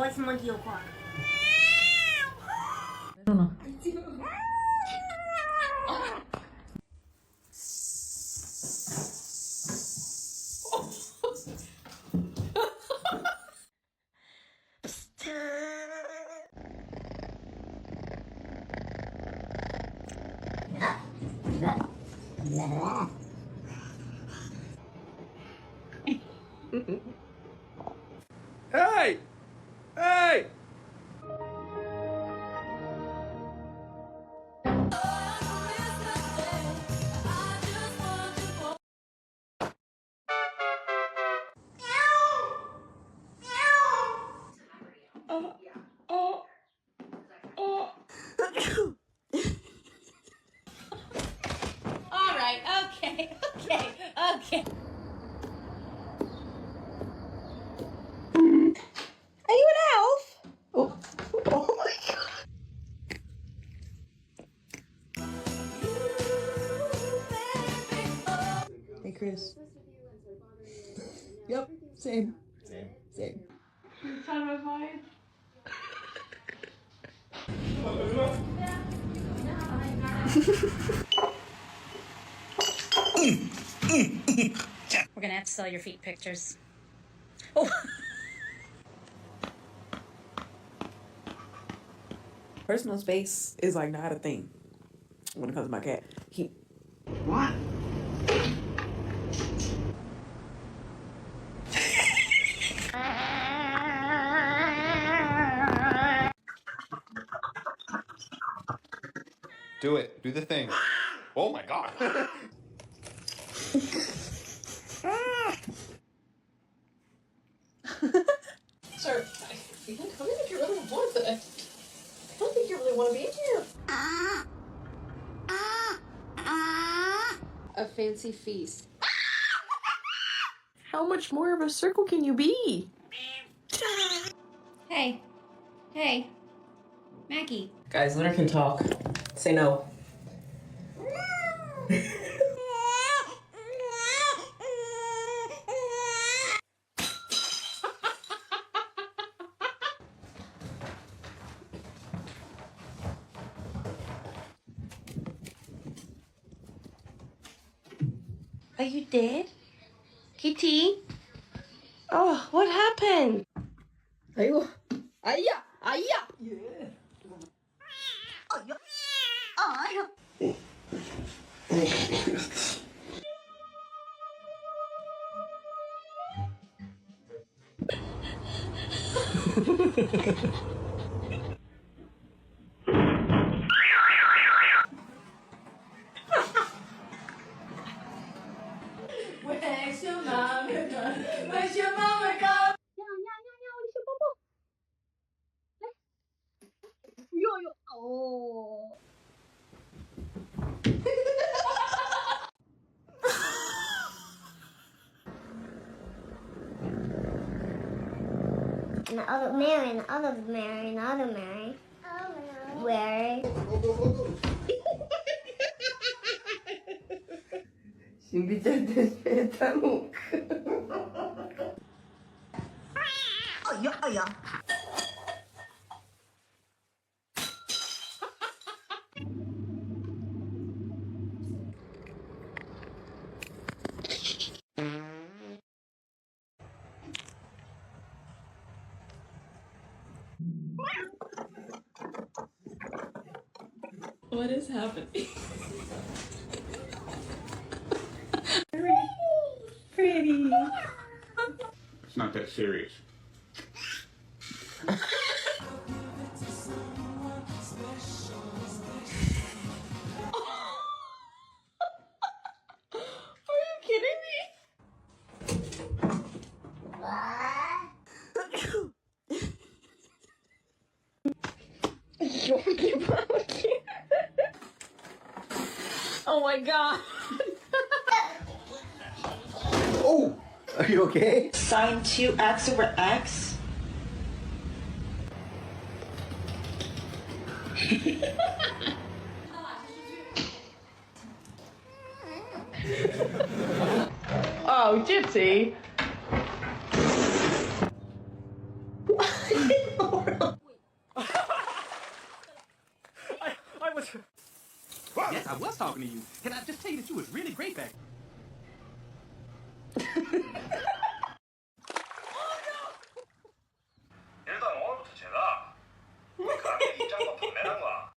what's monkey o'clock? I don't know. Hey! Hey! All right, okay. Are you an elf? Oh, oh my god. Hey, Chris. Yep, same. Same. Time of mine. We're gonna have to sell your feet pictures. Oh. Personal space is like not a thing when it comes to my cat. What? Do it. Do the thing. Oh my god. Sir, you can come in if you really want to. I don't think you really want to be in here. A fancy feast. How much more of a circle can you be? Hey, Mackie. Guys, Leonard can talk. Say no. Are you dead? Kitty? Oh, what happened? Ayo. Aya. Aya. Yeah. Where's your mama gone? Where's your mama gone? And the other Mary, and the other Mary, and the other Mary. Mary. Şimdi de tavuk. Aya. What is happening? Pretty. It's not that serious. Are you kidding me? Oh my god. Oh! Are you okay? Sine 2x over x. Oh, Gypsy. yes, I was talking to you. Can I just tell you that you was really great back?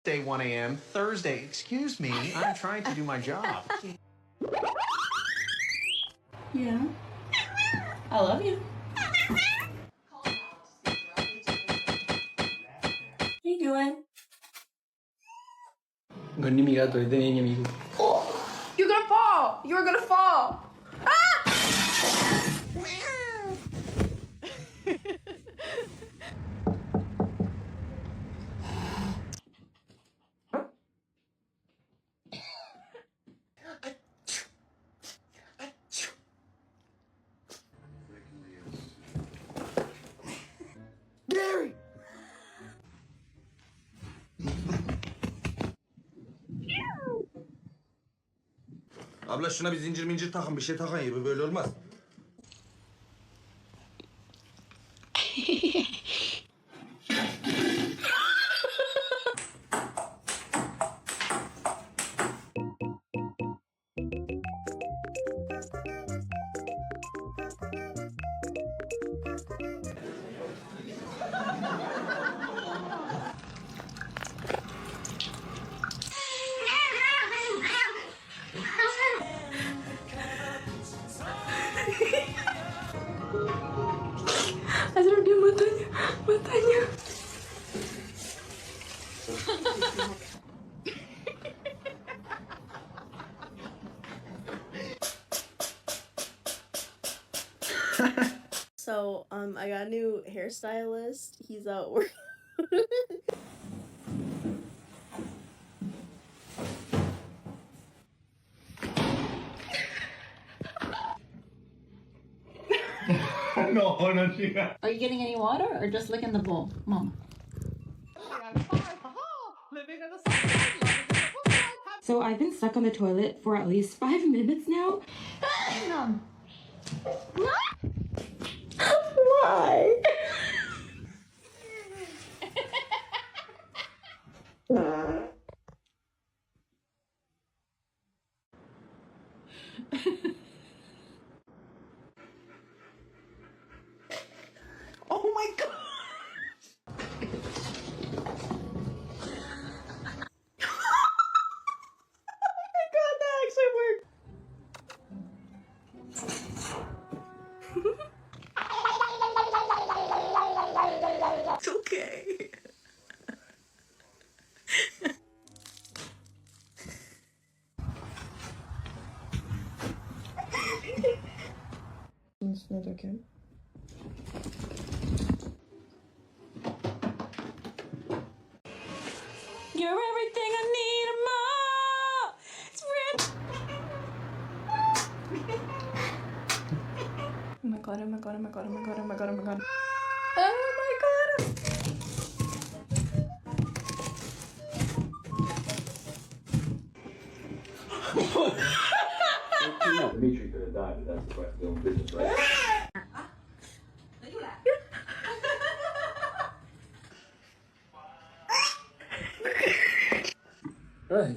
Day 1 a.m. Thursday. Excuse me, I'm trying to do my job. Yeah. I love you. What are you doing? Con mi gato, este niño amigo. You're gonna fall! You're gonna fall! Gary! Abla şuna bir zincir mincir takın, bir şey takın ya, böyle olmaz. Azra dia matanya. Matanya. So, I got a new hairstylist. He's out work. No, no, she Are you getting any water or just licking the bowl, Mom? So I've been stuck on the toilet for at least 5 minutes now. Why? Oh my god! God, that actually worked. It's okay. It's not okay. You're everything I need and more. It's real. Oh my god, oh my god, oh my god, oh my god, oh my god, oh my god. Oh my god. Dimitri could have died, but that's the question of doing business, right? Hey.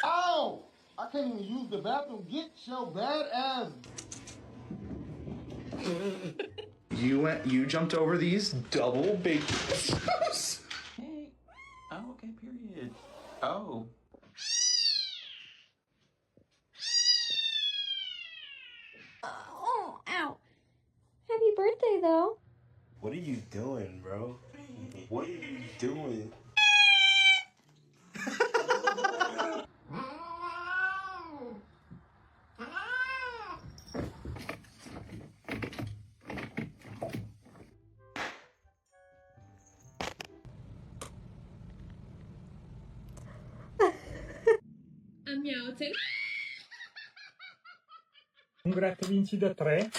Ow! I can't even use the bathroom. Get your bad ass. You jumped over these double big shoes. Hey. Oh, okay, period. Oh. Oh, ow. Happy birthday, though. What are you doing, bro? What are you doing? Meowing. Un gratta vinci da 3.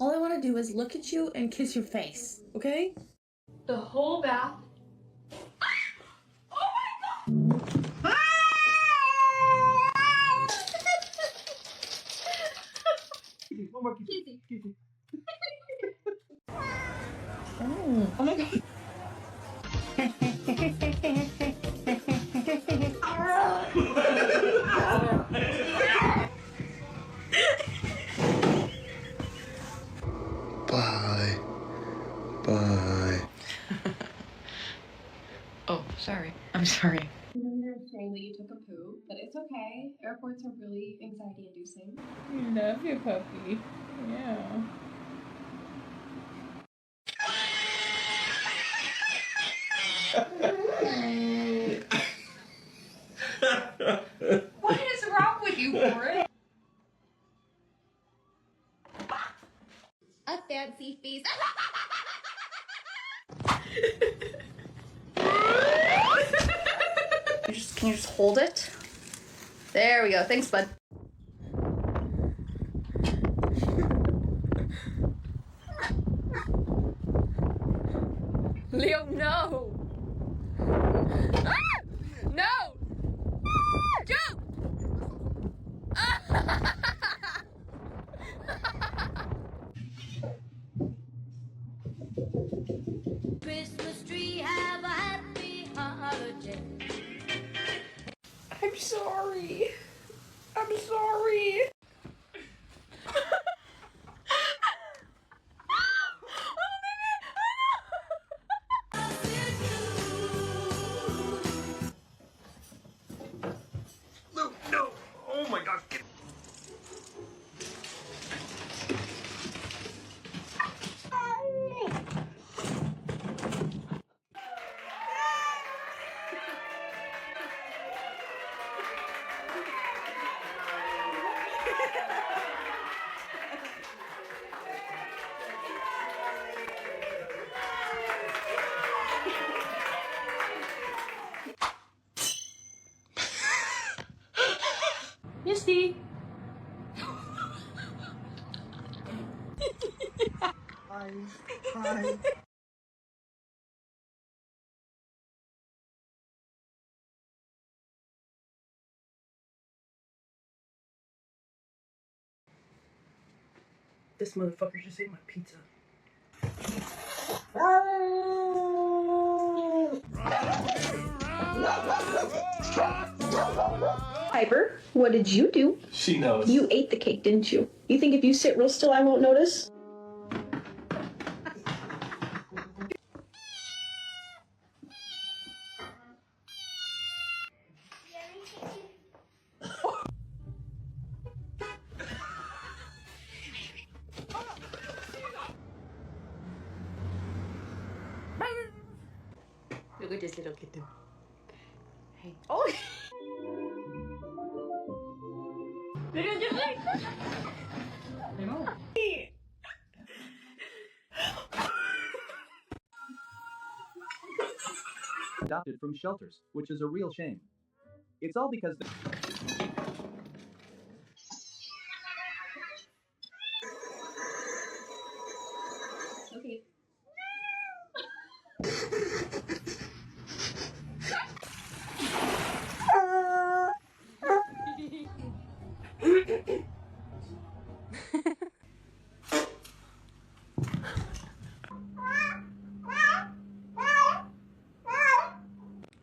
All I want to do is look at you and kiss your face, okay? The whole bath. One more kissy. Oh my god. Bye. Bye. Oh, sorry. I'm sorry. I know you're saying that you took a poo, but it's okay. Airports are really anxiety inducing. You love your puppy. Yeah. What is wrong with you, Boris? A fancy feast. Can you just hold it? There we go. Thanks, bud. Leo, no! Ah! No! Jump! Christmas tree, have a happy holiday. I'm sorry. I'm sorry. No, no. Oh my gosh. Get Misty. Hi. This motherfucker just ate my pizza. Piper, what did you do? She knows. You ate the cake, didn't you? You think if you sit real still, I won't notice? Look at this little kitten. Hey. Oh! Look at this. I know. Adopted from shelters, which is a real shame. It's all because Okay.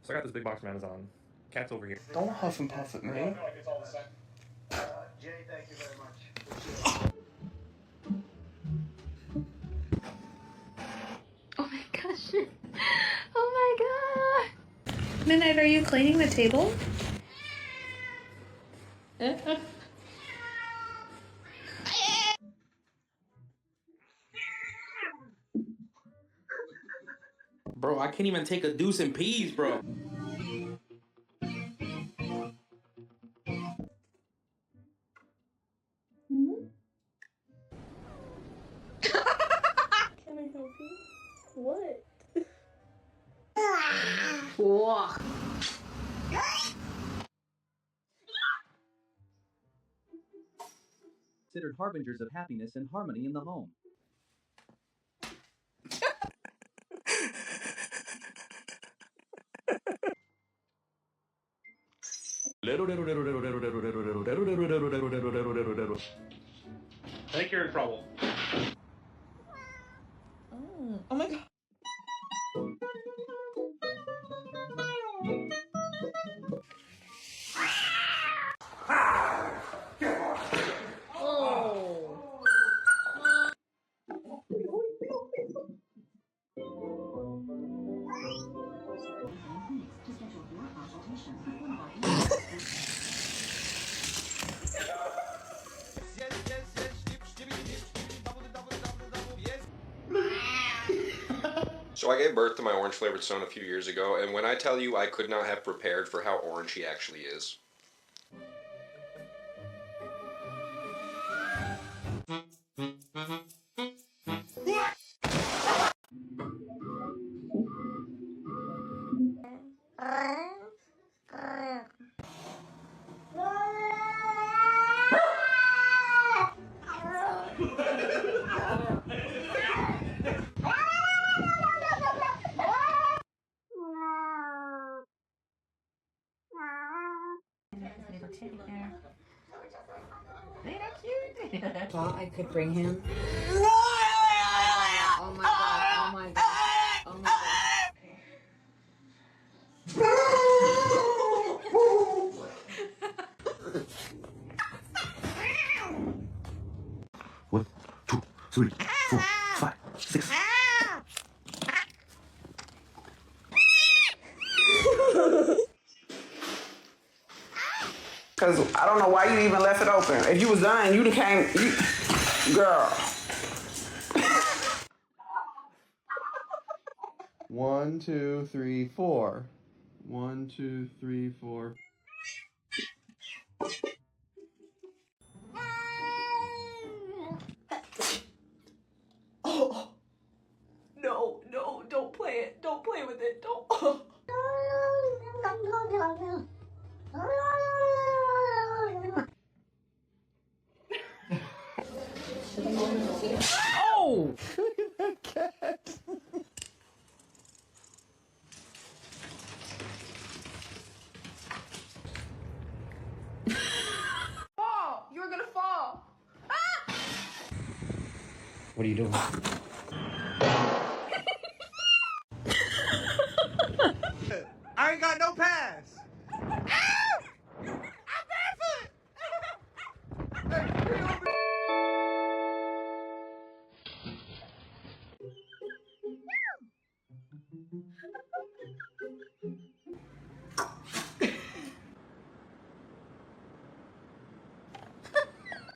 So I got this big box from Amazon. Cat's over here. Don't huff and puff at me. Jay, thank you very much. Oh my gosh. Oh my god. Midnight, are you cleaning the table? Bro, I can't even take a deuce in peas, bro. Can I help you? What? Whoa. considered harbingers of happiness and harmony in the home. I think you're in trouble. Oh my god. So I gave birth to my orange flavored son a few years ago, and when I tell you I could not have prepared for how orange he actually is. Thought I could bring him. Oh my god, oh my god, oh my god. One, two, three, 4, 5, 6. Cause I don't know why you even left it open. If you was done, you'd have came, girl. 1, 2, 3, 4. 1, 2, 3, 4. Oh. No, no, don't play it. Don't play with it. Don't. Oh! That cat. Fall! You're gonna fall! Ah! What are you doing? I ain't got no pass.